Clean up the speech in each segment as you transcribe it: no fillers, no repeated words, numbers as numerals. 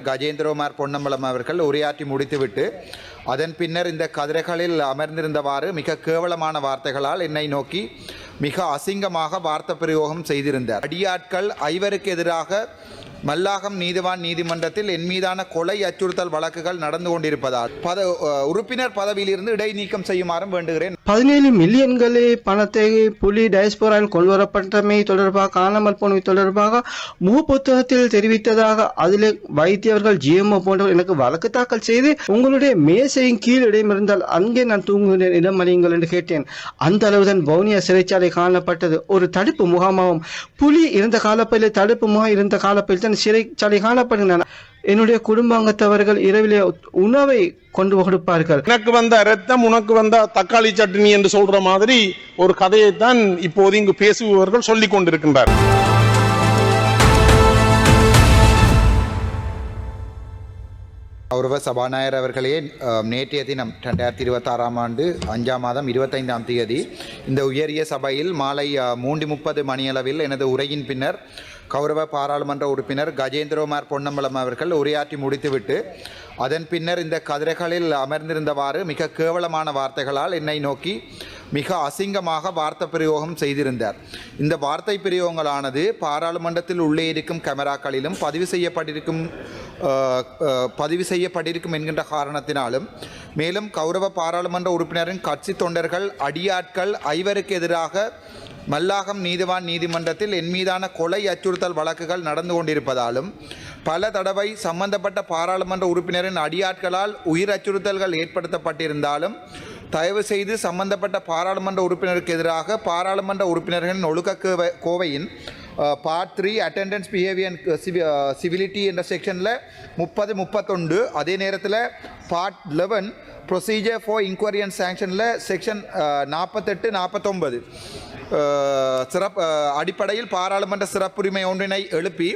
கஜேந்திரகுமார் பொன்னம்பலம் அவர்கள் உரையாற்றி முடித்துவிட்டு அதன் பின்னர் இந்த கதிரைகளில் அமர்ந்திருந்தவாறு மிக கேவலமான வார்த்தைகளால் என்னை நோக்கி மிக அசிங்கமாக வார்த்தை பிரயோகம் செய்திருந்தார். அடியாட்கள் 5 எதிராக மல்லாகம் நீதிவான் நீதிமன்றத்தில் என் மீதான கொலை அச்சுறுத்தல் வழக்குகள் நடந்து கொண்டிருப்பதால் உறுப்பினர் பதவியிலிருந்து இடைநீக்கம் செய்யுமாறும் வேண்டுகிறேன். 17 மில்லியன்களே பணத்தை புலி டயஸ்போராவில் கொண்டுவரப்பட்டமை தொடர்பாக காணாமல் போனவை தொடர்பாக முகப்புத்தகத்தில் தெரிவித்ததாக அதில் வைத்தியர்கள் ஜிஎம்ஓ போன்றவர் எனக்கு வழக்கு தாக்கல் செய்து உங்களுடைய மேசையின் கீழ் இடமிருந்தால் அங்கே நான் தூங்குகிறேன் இடம் அளியுங்கள் என்று கேட்டேன். அந்த அளவுதான் வவுனியா சிறைச்சாலை காணப்பட்டது. ஒரு தடுப்பு முகாமாகவும் புலி இருந்த காலப்பகுதியில் தடுப்பு முகாம் இருந்த காலப்பகுதியில் சிறைச்சாலை காணப்படுகின்றன. என்னுடைய குடும்பாங்கத்தவர்கள் இரவிலே உணவை கொண்டு கொடுப்பார்கள். எனக்கு வந்த ரத்தம் உனக்கு வந்த தக்காளி சட்னி என்று சொல்ற மாதிரி ஒரு கதையைத்தான் இப்போது இங்கு பேசுபவர்கள் சொல்லிக் கொண்டிருக்கின்றார். கௌரவ சபாநாயகர் அவர்களே, நேற்றைய தினம் 2026 ஆண்டு 5ஆம் மாதம் 25ஆம் தேதி இந்த உயரிய சபையில் மாலை 3:30 மணியளவில் எனது உரையின் பின்னர் கௌரவ பாராளுமன்ற உறுப்பினர் கஜேந்திரகுமார் பொன்னம்பலம் அவர்கள் உரையாற்றி முடித்துவிட்டு அதன் பின்னர் இந்த கதிரைகளில் அமர்ந்திருந்தவாறு மிக கேவலமான வார்த்தைகளால் என்னை நோக்கி மிக அசிங்கமாக வார்த்தை பிரயோகம் செய்திருந்தார். இந்த வார்த்தை பிரயோகங்களானது பாராளுமன்றத்தில் உள்ளே இருக்கும் கேமராக்களிலும் பதிவு செய்யப்பட்டிருக்கும் என்கின்ற காரணத்தினாலும் மேலும் கௌரவ பாராளுமன்ற உறுப்பினரின் கட்சி தொண்டர்கள் அடியாட்கள் 5 எதிராக மல்லாகம் நீதிவான் நீதிமன்றத்தில் என் மீதான கொலை அச்சுறுத்தல் வழக்குகள் நடந்து கொண்டிருப்பதாலும் பல தடவை சம்பந்தப்பட்ட பாராளுமன்ற உறுப்பினரின் அடியாட்களால் உயிர் அச்சுறுத்தல்கள் ஏற்படுத்தப்பட்டிருந்தாலும் தயவு செய்து சம்பந்தப்பட்ட பாராளுமன்ற உறுப்பினருக்கு எதிராக பாராளுமன்ற உறுப்பினர்களின் ஒழுக்க கோவையின் பார்ட் 3 அட்டெண்டன்ஸ் பிஹேவியர் சிவிலிட்டி என்ற செக்ஷனில் 30-31, அதே நேரத்தில் part 11 procedure for inquiry and சாங்ஷனில் செக்ஷன் 48-49 அடிப்படையில் பாராளுமன்ற சிறப்புரிமை ஒன்றினை எழுப்பி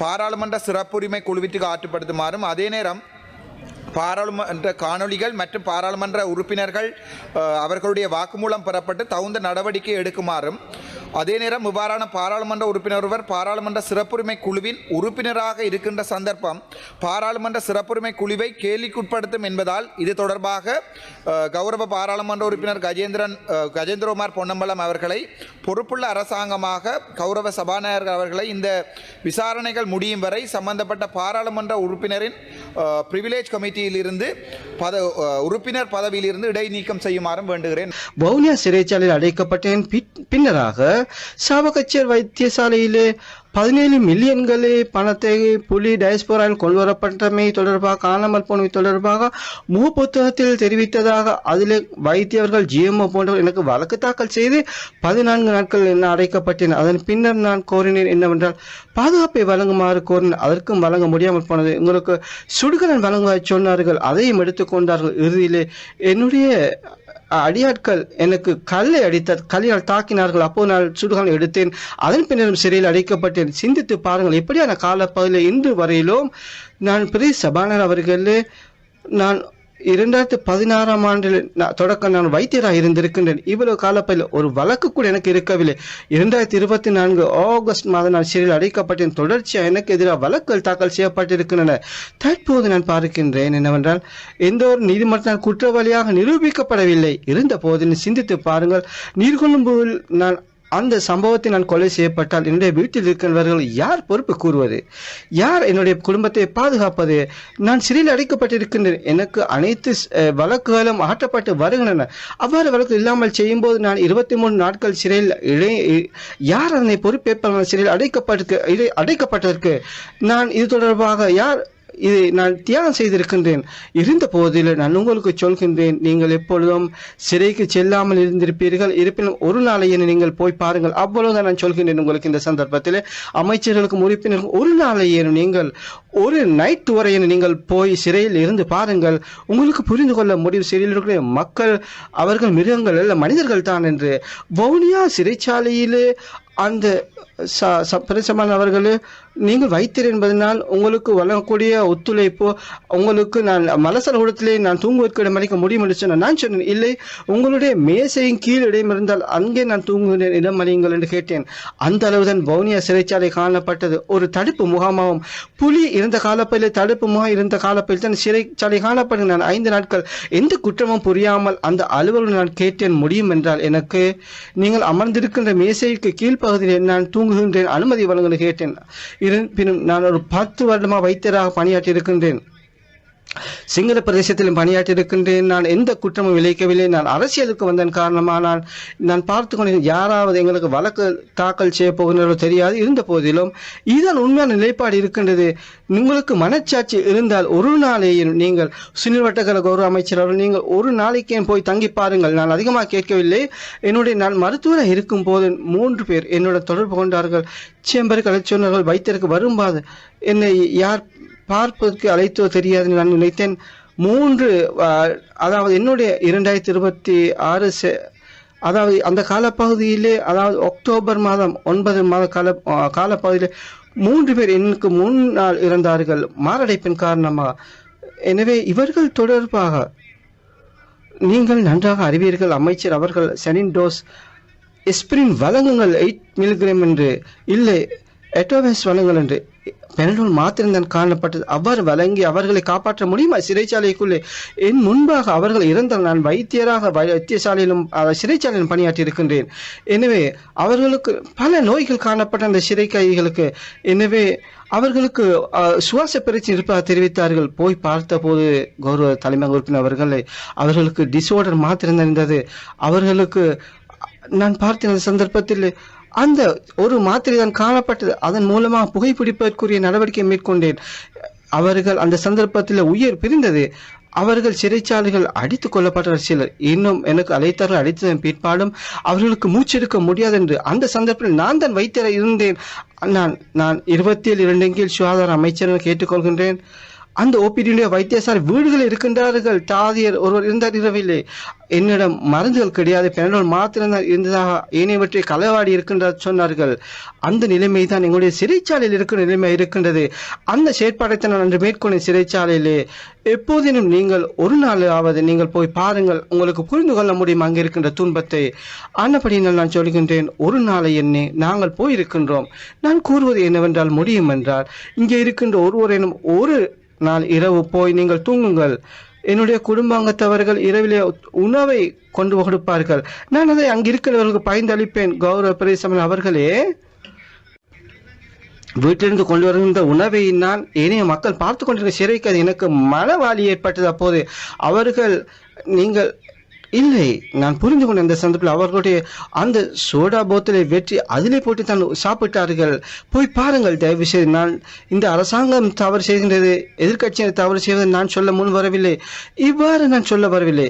பாராளுமன்ற சிறப்புரிமை குழுவிற்கு ஆற்றுப்படுத்துமாறும் அதே நேரம் பாராளுமன்ற காணொலிகள் மற்றும் பாராளுமன்ற உறுப்பினர்கள் அவர்களுடைய வாக்குமூலம் பெறப்பட்டு தகுந்த நடவடிக்கை எடுக்குமாறும் அதே நேரம் இவ்வாறான பாராளுமன்ற உறுப்பினர் ஒருவர் பாராளுமன்ற சிறப்புரிமை குழுவின் உறுப்பினராக இருக்கின்ற சந்தர்ப்பம் பாராளுமன்ற சிறப்புரிமை குழுவை கேள்விக்குட்படுத்தும் என்பதால் இது தொடர்பாக கௌரவ பாராளுமன்ற உறுப்பினர் கஜேந்திரகுமார் பொன்னம்பலம் அவர்களை பொறுப்புள்ள அரசாங்கமாக கௌரவ சபாநாயகர் அவர்களை இந்த விசாரணைகள் முடியும் வரை சம்பந்தப்பட்ட பாராளுமன்ற உறுப்பினரின் பிரிவிலேஜ் கமிட்டியிலிருந்து உறுப்பினர் பதவியிலிருந்து இடைநீக்கம் செய்யுமாறும் வேண்டுகிறேன். வவுனியா சிறைச்சாலையில் அடைக்கப்பட்டேன். பின்னராக சாவகச்சேர் வைத்தியசாலையிலே 17 மில்லியன்களே பணத்தை புலி டயஸ்போராவில் கொண்டுவரப்பட்டமை தொடர்பாக காணாமல் போனவை தொடர்பாக முகப்புத்தகத்தில் தெரிவித்ததாக அதில் வைத்தியர்கள் ஜிஎம்ஓ போன்றவர் எனக்கு வழக்கு தாக்கல் செய்து 14 நாட்கள் என்ன அடைக்கப்பட்டேன். அதன் பின்னர் நான் கோரினேன் என்னவென்றால் பாதுகாப்பை வழங்குமாறு கோரினேன். அதற்கும் வழங்க முடியாமல் போனது. உங்களுக்கு சுடுகலன் வழங்க சொன்னார்கள், அதையும் எடுத்துக்கொண்டார்கள். இறுதியிலே என்னுடைய அடியாட்கள் எனக்கு கல்லியால் தாக்கினார்கள். அப்போது நான் சுடுகாலை எடுத்தேன். அதன் பின்னரும் சிறையில் அடைக்கப்பட்டேன். சிந்தித்து பாருங்கள், எப்படியான காலப்பகுதியில் இன்று வரையிலும் நான் பெரிய சபாநாயகர் அவர்களே நான் 2016ஆம் ஆண்டில் தொடக்கம் நான் வைத்தியராக இருந்திருக்கின்றேன். இவ்வளவு காலப்பகுதியில் ஒரு வழக்கு கூட எனக்கு இருக்கவில்லை. 2024 ஆகஸ்ட் மாதம் நான் சிறையில் அடைக்கப்பட்டேன். தொடர்ச்சியாக எனக்கு எதிராக வழக்குகள் தாக்கல் செய்யப்பட்டிருக்கின்றன. தற்போது நான் பார்க்கின்றேன் என்னவென்றால் எந்த ஒரு நீதிமன்றத்தால் குற்றவாளியாக நிரூபிக்கப்படவில்லை. இருந்த போதிலும் சிந்தித்து பாருங்கள், நீர்கொழும்பில் நான் அந்த சம்பவத்தை நான் கொலை செய்யப்பட்டால் என்னுடைய வீட்டில் இருக்கின்றவர்கள் யார் பொறுப்பு கூறுவது? யார் என்னுடைய குடும்பத்தை பாதுகாப்பது? நான் சிறையில் அடைக்கப்பட்டிருக்கின்றேன். எனக்கு அனைத்து வழக்குகளும் அகற்றப்பட்டு வருகின்றன. அவ்வாறு வழக்கு இல்லாமல் செய்யும் போது நான் 23 நாட்கள் சிறையில் யார் அதனை பொறுப்பேற்பார்கள்? சிறையில் அடைக்கப்பட்டதற்கு நான் இது தொடர்பாக இதை நான் தியாகம் செய்திருக்கின்றேன். இருந்த போதில் நான் உங்களுக்கு சொல்கின்றேன், நீங்கள் எப்பொழுதும் சிறைக்கு செல்லாமல் இருந்திருப்பீர்கள். இருப்பினும் ஒரு நாளையேனும் நீங்கள் போய் பாருங்கள். அவ்வளவுதான் நான் சொல்கின்றேன் உங்களுக்கு. இந்த சந்தர்ப்பத்தில் அமைச்சர்களுக்கும் உறுப்பினர்களுக்கும் ஒரு நாளையேனும் நீங்கள் ஒரு நைட் வரையேனும் நீங்கள் போய் சிறையில் இருந்து பாருங்கள். உங்களுக்கு புரிந்து கொள்ள முடியும் சிறையில் இருக்கிற மக்கள் அவர்கள் மிருகங்கள் அல்ல, மனிதர்கள் தான் என்று. வவுனியா சிறைச்சாலையிலே அந்த பிரசமான அவர்களே நீங்கள் வைத்தியர் என்பதனால் உங்களுக்கு வழங்கக்கூடிய ஒத்துழைப்போ உங்களுக்கு நான் மலசலகூடத்திலே நான் தூங்குவதற்கு இடமளிக்க முடியும் என்று சொன்னேன். நான் சொன்னேன், இல்லை, உங்களுடைய மேசையின் கீழ் இடம் இருந்தால் அங்கே நான் தூங்குகிறேன், இடமளியுங்கள் என்று கேட்டேன். அந்த அளவுதான் வவுனியா சிறைச்சாலை காணப்பட்டது. ஒரு தடுப்பு முகாமாகவும் புலி இருந்த காலப்பகுதியில் தடுப்பு முகாம் இருந்த காலப்பகுதியில் தான் சிறைச்சாலை காணப்பட்டது. நான் 5 நாட்கள் எந்த குற்றமும் புரியாமல் அந்த அலுவலர்கள் நான் கேட்டேன், முடியும் என்றால் எனக்கு நீங்கள் அமர்ந்திருக்கின்ற மேசைக்கு கீழ்ப்பகுதியில் நான் தூங்குகின்றேன், அனுமதி வழங்க கேட்டேன். இருப்பினும் நான் ஒரு 10 வருடமாக வைத்தியராக பணியாற்றி இருக்கின்றேன். சிங்கள பிரதேசத்திலும் பணியாற்றி இருக்கின்றேன். நான் எந்த குற்றமும் விளைவிக்கவில்லை. நான் அரசியலுக்கு வந்தன் காரணமாக நான் பார்த்து கொண்டு யாராவது எங்களுக்கு வழக்கு தாக்கல் செய்ய போகிறதோ தெரியாது. இருந்த போதிலும் இதுதான் உண்மையான நிலைப்பாடு இருக்கின்றது. உங்களுக்கு மனச்சாட்சி இருந்தால் ஒரு நாளையும் நீங்கள் சுனில் வட்டக்கர கௌரவ அமைச்சர் அவர்கள் நீங்கள் ஒரு நாளைக்கே போய் தங்கி பாருங்கள். நான் அதிகமாக கேட்கவில்லை. நான் மருத்துவராக இருக்கும் போது 3 பேர் என்னோட தொடர்பு கொண்டார்கள். சேம்பருக்கு அழைத்து சொன்னார்கள், வைத்தியருக்கு வரும்போது என்னை யார் பார்ப்பதற்கு அழைத்தோ தெரியாது. நான் நினைத்தேன் 3 அதாவது என்னுடைய 2026 அதாவது அந்த காலப்பகுதியிலே, அதாவது அக்டோபர் மாதம் 9 மாத காலப்பகுதியிலே 3 பேர் எனக்கு முன்னால் இறந்தார்கள் மாரடைப்பின் காரணமாக. எனவே இவர்கள் தொடர்பாக நீங்கள் நன்றாக அறிவீர்கள். அமைச்சர் அவர்கள் சனின் டோஸ் எஸ்பிரின் வழங்குங்கள் 8 மில்லிகிராம் என்று, இல்லை எட்டோவேஸ் வழங்குங்கள் என்று. பெனடோல் மாத்திரம்தான் காணப்பட்டது. அவ்வாறு வழங்கி அவர்களை காப்பாற்ற முடியுமா? சிறைச்சாலைக்குள்ளே என் முன்பாக அவர்கள் இறந்தால் நான் வைத்தியராக வைத்தியசாலையிலும் சிறைச்சாலையிலும் பணியாற்றி இருக்கின்றேன். எனவே அவர்களுக்கு பல நோய்கள் காணப்பட்ட அந்த சிறை கைதிகளுக்கு. எனவே அவர்களுக்கு சுவாச பிரச்சனை இருப்பதாக தெரிவித்தார்கள். போய் பார்த்த போது கௌரவ தலைமை உறுப்பினர் அவர்களுக்கு டிஸார்டர் மாத்திரம் இருந்தது. அவர்களுக்கு நான் பார்த்த அந்த சந்தர்ப்பத்தில் அந்த ஒரு மாத்திரை தான் காணப்பட்டது. அதன் மூலமாக புகைப்பிடிப்பதற்குரிய நடவடிக்கை மேற்கொண்டேன். அவர்கள் அந்த சந்தர்ப்பத்தில் உயிர் பிரிந்தது. அவர்கள் சிறைச்சாலைகள் அடித்துக் கொள்ளப்பட்ட சிலர் இன்னும் எனக்கு அழைத்தார்கள். அடித்ததன் பிற்பாடும் அவர்களுக்கு மூச்செடுக்க முடியாது என்று அந்த சந்தர்ப்பத்தில் நான் தான் வைத்தியராக இருந்தேன். நான் 27 கீழ் சுகாதார அமைச்சர் கேட்டுக்கொள்கின்றேன். அந்த ஓபிடியுடைய வைத்தியசாலை வீடுகளில் இருக்கின்றார்கள். தாதியர் ஒருவர் இருந்தார் இரவில்லை. என்னிடம் மருந்துகள் கிடையாது, பெனடோல் மாத்திரம்தான் இருந்ததாக ஏனையவற்றை களவாடி இருக்கின்றார் சொன்னார்கள். அந்த நிலைமை தான் எங்களுடைய சிறைச்சாலையில் இருக்கிற நிலைமை இருக்கின்றது. அந்த செயற்பாடைத்தான் நான் அன்று மேற்கொண்ட சிறைச்சாலையிலே. எப்போதினும் நீங்கள் ஒரு நாளாவது நீங்கள் போய் பாருங்கள், உங்களுக்கு புரிந்து கொள்ள முடியும் அங்கே இருக்கின்ற துன்பத்தை. ஆனபடியினால் நான் சொல்கின்றேன், ஒரு நாளை எண்ணே நாங்கள் போயிருக்கின்றோம். நான் கூறுவது என்னவென்றால், முடியும் என்றால் இங்கே இருக்கின்ற ஒருவரேனும் ஒரு நாள் இரவு போய் நீங்கள் தூங்குங்கள். என்னுடைய குடும்பாங்கத்தவர்கள் இரவிலே உணவை கொண்டு கொடுப்பார்கள். நான் அதை அங்கிருக்கிறவர்களுக்கு பயந்தளிப்பேன். கௌரவ பிரதேசம் அவர்களே, வீட்டிலிருந்து கொண்டு வருகின்ற உணவை நான் ஏனைய மக்கள் பார்த்து கொண்டிருக்க சிறைக்கு எனக்கு மனவாளி ஏற்பட்டது. அப்போது அவர்கள் நீங்கள் இல்லை, நான் புரிந்து கொண்ட இந்த சந்தர்ப்பத்தில் அவர்களுடைய அந்த சோடா போத்தலை வெற்றி அதிலே போட்டு தான் சாப்பிட்டார்கள். போய் பாருங்கள் தயவு செய்து. நான் இந்த அரசாங்கம் தவறு செய்கின்றது, எதிர்கட்சியினர் தவறு செய்வதை நான் சொல்ல முன் வரவில்லை. இவ்வாறு நான் சொல்ல வரவில்லை.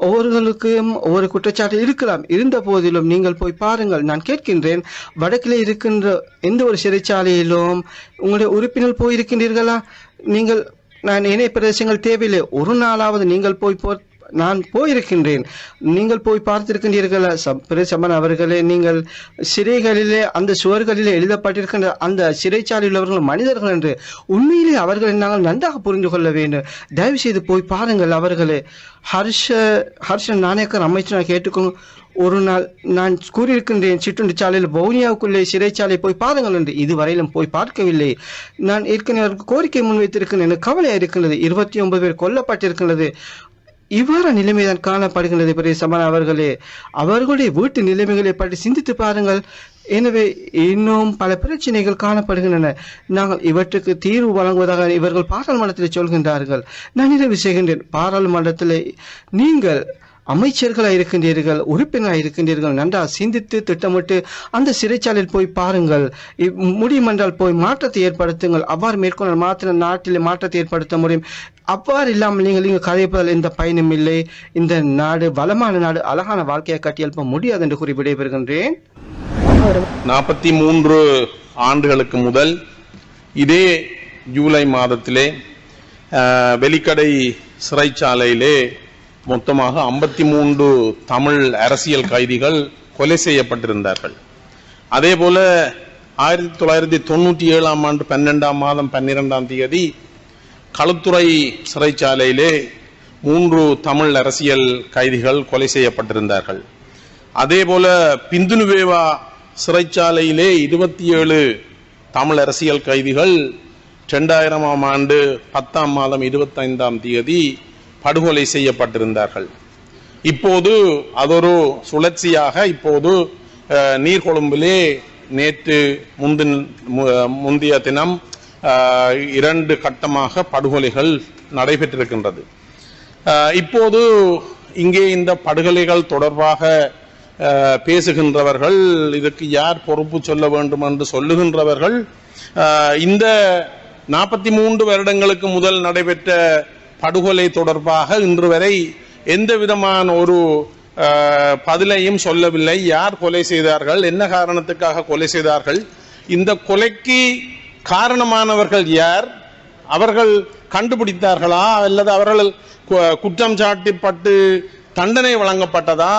ஒவ்வொருவர்களுக்கும் ஒவ்வொரு குற்றச்சாட்டு இருக்கலாம். இருந்த போதிலும் நீங்கள் போய் பாருங்கள். நான் கேட்கின்றேன், வடக்கிலே இருக்கின்ற எந்த ஒரு சிறைச்சாலையிலும் உங்களுடைய உறுப்பினர் போயிருக்கின்றீர்களா? நீங்கள் நான் இணைய பிரதேசங்கள் தேவையில்லை, ஒரு நாளாவது நீங்கள் நான் போயிருக்கின்றேன். நீங்கள் போய் பார்த்திருக்கின்றீர்களா? சமன் அவர்களே, நீங்கள் சிறைகளிலே அந்த சுவர்களிலே எழுதப்பட்டிருக்கின்ற அந்த சிறைச்சாலையில் உள்ளவர்கள் மனிதர்கள் என்று உண்மையிலே அவர்களை நாங்கள் நன்றாக புரிந்து கொள்ள வேண்டும். தயவு செய்து போய் பாருங்கள். அவர்களே, ஹர்ஷன் நாணயக்கர் அமைச்சர் கேட்டுக்கொண்டு ஒரு நாள் நான் கூறியிருக்கின்றேன், சிற்றுண்டி சாலையில் வவுனியாவுக்குள்ளே சிறைச்சாலை போய் பாருங்கள் என்று. இதுவரையிலும் போய் பார்க்கவில்லை. நான் ஏற்கனவே கோரிக்கை முன்வைத்திருக்கிறேன். எனக்கு கவலையாக இருக்கின்றது. 29 பேர் கொல்லப்பட்டிருக்கின்றது. இவ்வாறு நிலைமைதான் காணப்படுகின்றது. பெரிய சமன் அவர்களே, அவர்களுடைய வீட்டு நிலைமைகளை பற்றி சிந்தித்து பாருங்கள். எனவே இன்னும் பல பிரச்சனைகள் காணப்படுகின்றன. நாங்கள் இவற்றுக்கு தீர்வு வழங்குவதாக இவர்கள் பாராளுமன்றத்தில் சொல்கின்றார்கள். நான் நிறைவு செய்கின்றேன். பாராளுமன்றத்தில் நீங்கள் அமைச்சர்களாக இருக்கின்றீர்கள், உறுப்பினராக இருக்கின்றீர்கள். நன்றாக சிந்தித்து திட்டமிட்டு அந்த சிறைச்சாலையில் போய் பாருங்கள். முடியுமென்றால் போய் மாற்றத்தை ஏற்படுத்துங்கள். அவ்வாறு மேற்கொண்டால் மாத்திரம் நாட்டில் மாற்றத்தை ஏற்படுத்த முடியும். அவ்வாறு இல்லாமல் நீங்கள் இங்கு கதைப்பதால் எந்த பயனும் இல்லை. இந்த நாடு வளமான நாடு, அழகான வாழ்க்கையை கட்டியெழுப்ப முடியாது என்று கூறி விடைபெறுகின்றேன். 43 ஆண்டுகளுக்கு முதல் இதே ஜூலை மாதத்திலே வெலிக்கடை சிறைச்சாலையிலே மொத்தமாக 53 தமிழ் அரசியல் கைதிகள் கொலை செய்யப்பட்டிருந்தார்கள். அதே போல 1997 ஆண்டு 12ஆம் மாதம் 12ஆம் தேதி களுத்துறை சிறைச்சாலையிலே 3 தமிழ் அரசியல் கைதிகள் கொலை செய்யப்பட்டிருந்தார்கள். அதேபோல பிந்துனுவேவா சிறைச்சாலையிலே 27 தமிழ் அரசியல் கைதிகள் 2000ஆம் ஆண்டு 10ஆம் மாதம் 25ஆம் தேதி படுகொலை செய்யப்பட்டிருந்தார்கள். இப்போது அதொரு சுழற்சியாக இப்போது நீர்கொழும்பிலே நேற்று முந்தைய தினம் 2 கட்டமாக படுகொலைகள் நடைபெற்றிருக்கின்றது. இப்போது இங்கே இந்த படுகொலைகள் தொடர்பாக பேசுகின்றவர்கள், இதற்கு யார் பொறுப்பு சொல்ல வேண்டும் என்று சொல்லுகின்றவர்கள், இந்த 43 வருடங்களுக்கு முதல் நடைபெற்ற படுகொலை தொடர்பாக இன்று வரை எந்த விதமான ஒரு பதிலையும் சொல்லவில்லை. யார் கொலை செய்தார்கள், என்ன காரணத்துக்காக கொலை செய்தார்கள், இந்த கொலைக்கு காரணமானவர்கள் யார், அவர்கள் கண்டுபிடித்தார்களா அல்லது அவர்கள் குற்றம் சாட்டப்பட்டு தண்டனை வழங்கப்பட்டதா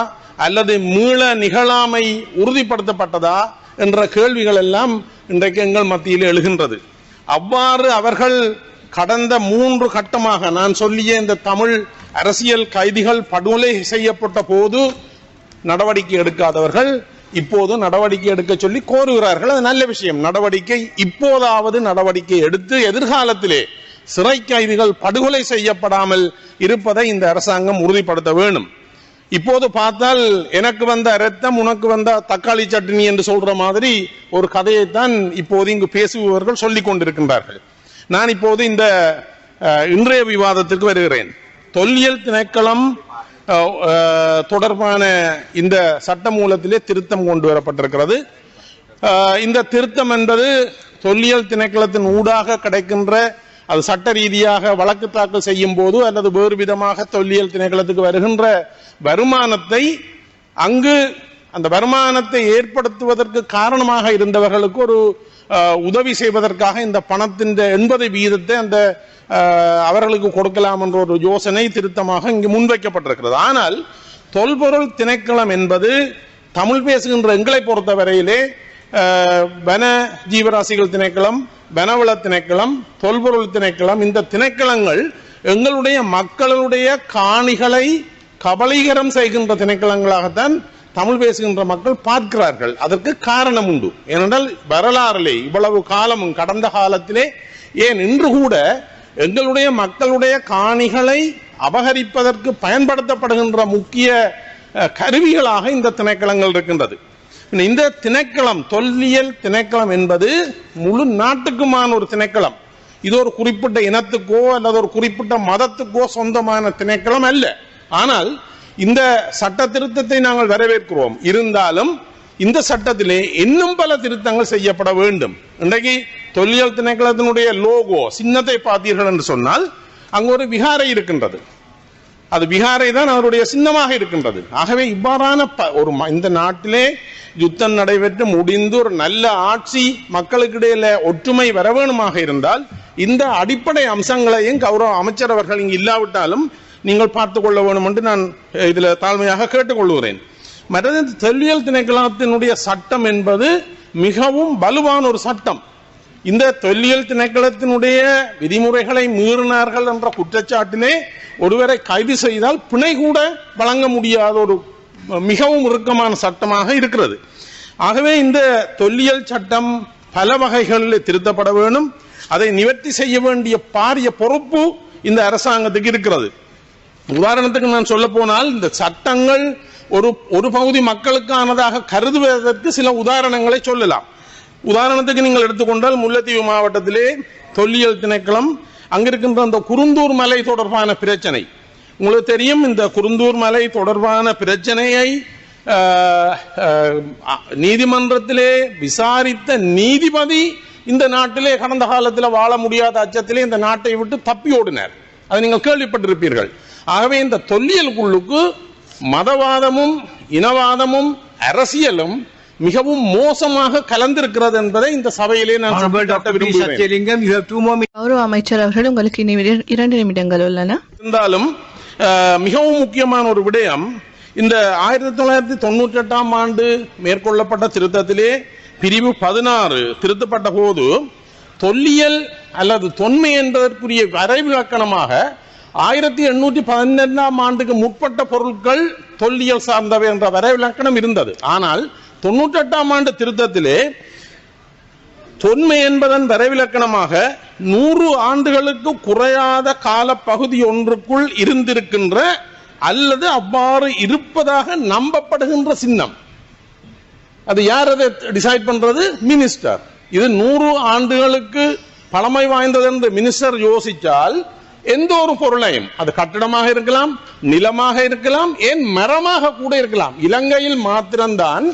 அல்லது மீள நிகழாமை உறுதிப்படுத்தப்பட்டதா என்ற கேள்விகள் எல்லாம் இன்றைக்கு எங்கள் மத்தியில் எழுகின்றது. அவ்வாறு அவர்கள் கடந்த 3 கட்டமாக நான் சொல்லிய இந்த தமிழ் அரசியல் கைதிகள் படுகொலை செய்யப்பட்ட போது நடவடிக்கை எடுக்காதவர்கள் இப்போது நடவடிக்கை எடுக்க சொல்லி கோருகிறார்கள். அது நல்ல விஷயம். நடவடிக்கை இப்போதாவது நடவடிக்கை எடுத்து எதிர்காலத்திலே சிறை கைதிகள் படுகொலை செய்யப்படாமல் இருப்பதை இந்த அரசாங்கம் உறுதிப்படுத்த வேண்டும். இப்போது பார்த்தால் எனக்கு வந்த இரத்தம் உனக்கு வந்த தக்காளி சட்னி என்று சொல்ற மாதிரி ஒரு கதையைத்தான் இப்போது இங்கு பேசுபவர்கள் சொல்லிக் கொண்டிருக்கின்றார்கள். நான் இப்போது இந்த இன்றைய விவாதத்திற்கு வருகிறேன். தொல்லியல் திணைக்களம் தொடர்பான இந்த சட்ட மூலத்திலே திருத்தம் கொண்டு வரப்பட்டிருக்கிறது. இந்த திருத்தம் என்பது தொல்லியல் திணைக்களத்தின் ஊடாக கிடைக்கின்ற, அது சட்ட ரீதியாக வழக்கு தாக்கல் செய்யும் போது அல்லது வேறு விதமாக தொல்லியல் திணைக்களத்துக்கு வருகின்ற வருமானத்தை அங்கு அந்த வருமானத்தை ஏற்படுத்துவதற்கு காரணமாக இருந்தவர்களுக்கு ஒரு உதவி செய்வதற்காக இந்த பணத்தின் 80% அந்த அவர்களுக்கு கொடுக்கலாம் என்ற ஒரு யோசனை திருத்தமாக இங்கு முன்வைக்கப்பட்டிருக்கிறது. ஆனால் தொல்பொருள் திணைக்களம் என்பது தமிழ் பேசுகின்ற எங்களை பொறுத்தவரையிலே வன ஜீவராசிகள் திணைக்களம், வனவள திணைக்களம், தொல்பொருள் திணைக்களம், இந்த திணைக்களங்கள் எங்களுடைய மக்களுடைய காணிகளை கபலீகரம் செய்கின்ற திணைக்களங்களாகத்தான் தமிழ் பேசுகின்ற மக்கள் பார்க்கிறார்கள். அதற்கு காரணம் உண்டு. ஏனென்றால் வரலாறிலே இவ்வளவு காலமும் கடந்த காலத்திலே ஏன் இன்று கூட எங்களுடைய மக்களுடைய காணிகளை அபகரிப்பதற்கு பயன்படுத்தப்படுகின்ற முக்கிய கருவிகளாக இந்த திணைக்களங்கள் இருக்கின்றது. இந்த திணைக்களம், தொல்லியல் திணைக்களம் என்பது முழு நாட்டுக்குமான ஒரு திணைக்களம். இது ஒரு குறிப்பிட்ட இனத்துக்கோ அல்லது ஒரு குறிப்பிட்ட மதத்துக்கோ சொந்தமான திணைக்களம் அல்ல. ஆனால் இந்த சட்ட திருத்தத்தை நாங்கள் வரவேற்கிறோம். இருந்தாலும் இந்த சட்டத்திலே இன்னும் பல திருத்தங்கள் செய்யப்பட வேண்டும். இன்றைக்கு தொல்லியல் திணைக்களத்தினுடைய லோகோ சின்னத்தை பார்த்தீர்கள் என்று சொன்னால் அங்கு ஒரு விகாரை இருக்கின்றது. அது விகாரை தான் அவருடைய சின்னமாக இருக்கின்றது. ஆகவே இவ்வாறான இந்த நாட்டிலே யுத்தம் நடைபெற்று முடிந்து ஒரு நல்ல ஆட்சி மக்களுக்கு இடையில ஒற்றுமை வர வேணுமாக இருந்தால் இந்த அடிப்படை அம்சங்களையும் கௌரவ அமைச்சர் அவர்கள் இங்கு இல்லாவிட்டாலும் நீங்கள் பார்த்துக் கொள்ள வேண்டும் என்று நான் இதில் தாழ்மையாக கேட்டுக்கொள்கிறேன். மற்றது தொல்லியல் திணைக்களத்தினுடைய சட்டம் என்பது மிகவும் வலுவான ஒரு சட்டம். இந்த தொல்லியல் திணைக்களத்தினுடைய விதிமுறைகளை மீறினார்கள் என்ற குற்றச்சாட்டிலே ஒருவரை கைது செய்தால் பிணை கூட வழங்க முடியாத ஒரு மிகவும் இறுக்கமான சட்டமாக இருக்கிறது. ஆகவே இந்த தொல்லியல் சட்டம் பல வகைகளில் திருத்தப்பட வேண்டும். அதை நிவர்த்தி செய்ய வேண்டிய பாரிய பொறுப்பு இந்த அரசாங்கத்துக்கு இருக்கிறது. உதாரணத்துக்கு நான் சொல்ல போனால் இந்த சட்டங்கள் ஒரு பகுதி மக்களுக்கானதாக கருதுவதற்கு சில உதாரணங்களை சொல்லலாம். உதாரணத்துக்கு நீங்கள் எடுத்துக்கொண்டால் முல்லைத்தீவு மாவட்டத்திலே தொல்லியல் திணைக்களம் அங்கிருக்கின்ற அந்த குருந்தூர் மலை தொடர்பான பிரச்சனை உங்களுக்கு தெரியும். இந்த குருந்தூர் மலை தொடர்பான பிரச்சனையை நீதிமன்றத்திலே விசாரித்த நீதிபதி இந்த நாட்டிலே கடந்த காலத்தில் வாழ முடியாத அச்சத்திலே இந்த நாட்டை விட்டு தப்பி ஓடினார். அதை நீங்கள் கேள்விப்பட்டிருப்பீர்கள். ஆகவே இந்த தொல்லியல் குழுக்கு மதவாதமும் இனவாதமும் அரசியலும் மிகவும் மோசமாக கலந்திருக்கிறது என்பதை இந்த சபையிலே நான் விரும்புகிறேன். அமைச்சர் அவர்கள் உங்களுக்கு 2 நிமிடங்கள் உள்ளன. இருந்தாலும் மிகவும் முக்கியமான ஒரு விடயம், இந்த 1998ஆம் ஆண்டு மேற்கொள்ளப்பட்ட திருத்தத்திலே பிரிவு 16 திருத்தப்பட்ட போது தொல்லியல் அல்லது தொன்மை என்பதற்குரிய வரைவிலக்கணமாக 1812ஆம் ஆண்டுக்கு முற்பட்ட பொருட்கள் தொல்லியல் சார்ந்தவை என்ற வரைவிலக்கணம் இருந்தது. ஆனால் 98ஆம் ஆண்டு திருத்தத்திலே தொன்மை என்பதன் வரைவிலக்கணமாக 100 ஆண்டுகளுக்கு குறையாத கால பகுதி ஒன்றுக்குள் இருந்திருக்கின்ற அல்லது அவ்வாறு இருப்பதாக நம்பப்படுகின்ற சின்னம். அது யார் அதை டிசைட் பண்றது? மினிஸ்டர். இது 100 ஆண்டுகளுக்கு பழமை வாய்ந்தது என்று மினிஸ்டர் யோசித்தால் எந்த ஒரு பொருளையும், அது கட்டிடமாக இருக்கலாம், நிலமாக இருக்கலாம், ஏன் மரமாக கூட இருக்கலாம். இலங்கையில் மாத்திரம்தான்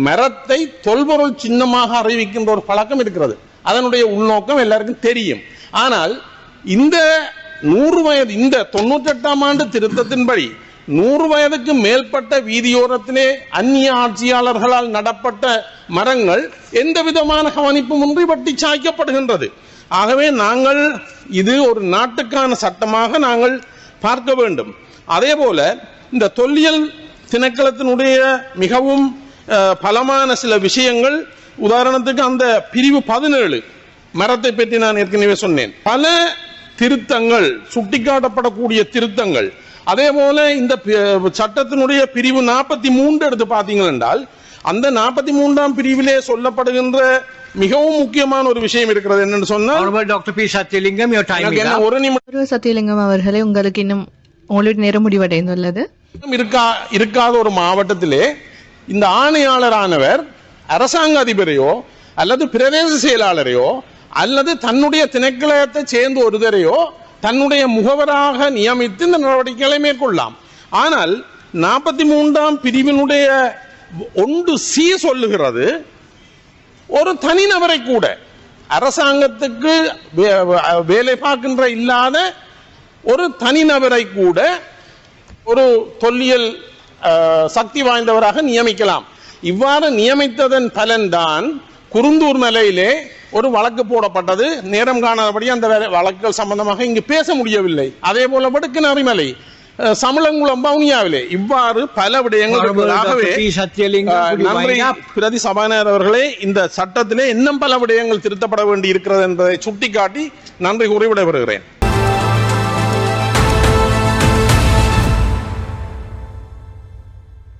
மரத்தை தொல்பொருள் சின்னமாக அறிவிக்கின்ற ஒரு பழக்கம் இருக்கிறது. அதனுடைய உள்நோக்கம் எல்லாருக்கும் தெரியும். ஆனால் இந்த 100 வயது, இந்த 98ஆம் ஆண்டு திருத்தத்தின்படி 100 வயதுக்கு மேற்பட்ட வீதியோரத்திலே அந்நிய ஆட்சியாளர்களால் நடப்பட்ட மரங்கள் எந்த விதமான கவனிப்புமின்றி வெட்டி சாய்க்கப்படுகின்றது. ஆகவே நாங்கள் இது ஒரு நாட்டுக்கான சட்டமாக நாங்கள் பார்க்க வேண்டும். அதே போல இந்த தொல்லியல் திணைக்களத்தினுடைய மிகவும் பலமான சில விஷயங்கள், உதாரணத்துக்கு அந்த பிரிவு 17 மரத்தை பற்றி நான் ஏற்கனவே சொன்னேன். பல திருத்தங்கள், சுட்டிக்காட்டப்படக்கூடிய திருத்தங்கள். அதே போல இந்த சட்டத்தினுடைய பிரிவு 43 எடுத்து பார்த்தீங்கள் என்றால் அந்த 43ஆம் பிரிவிலே சொல்லப்படுகின்ற மிகவும் முக்கியமான ஒரு விஷயம் இருக்கிறது. என்னன்னு சொன்னால் டாக்டர் பி சத்யலிங்கம், ஒரு நிமிடம். சத்தியலிங்கம் அவர்களே, உங்களுக்கு இன்னும் உங்களுடைய நேரம் முடிவடைந்துள்ளது. இருக்காத ஒரு மாவட்டத்திலே இந்த ஆணையாளரானவர் அரசாங்க அதிபரையோ அல்லது பிரதேச செயலாளரையோ அல்லது தன்னுடைய திணைக்களத்தை சேர்ந்த ஒருவரையோ தன்னுடைய முகவராக நியமித்து இந்த நடவடிக்கைகளை மேற்கொள்ளலாம். ஆனால் 43ஆம் பிரிவினுடைய 1C சொல்லுகிறது, ஒரு தனிநபரை கூட, அரசாங்கத்துக்கு வேலை பார்க்கின்ற இல்லாத ஒரு தனிநபரை கூட ஒரு தொல்லியல் சக்தி வாய்ந்தவராக நியமிக்கலாம். இவ்வாறு நியமித்ததன் பலன்தான் குருந்தூர் மலையிலே ஒரு வழக்கு போடப்பட்டது. நேரம் காணாதபடி அந்த வழக்குகள் சம்பந்தமாக இங்கு பேச முடியவில்லை. அதே போல வடுக்குநாரி மலை, சமளங்குளம், வவுனியாவிலே இவ்வாறு பல விடயங்கள். நன்றி பிரதி சபாநாயகர் அவர்களே. இந்த சட்டத்திலே இன்னும் பல விடயங்கள் திருத்தப்பட வேண்டி இருக்கிறது என்பதை சுட்டிக்காட்டி நன்றி கூறி விடைபெறுகிறேன்.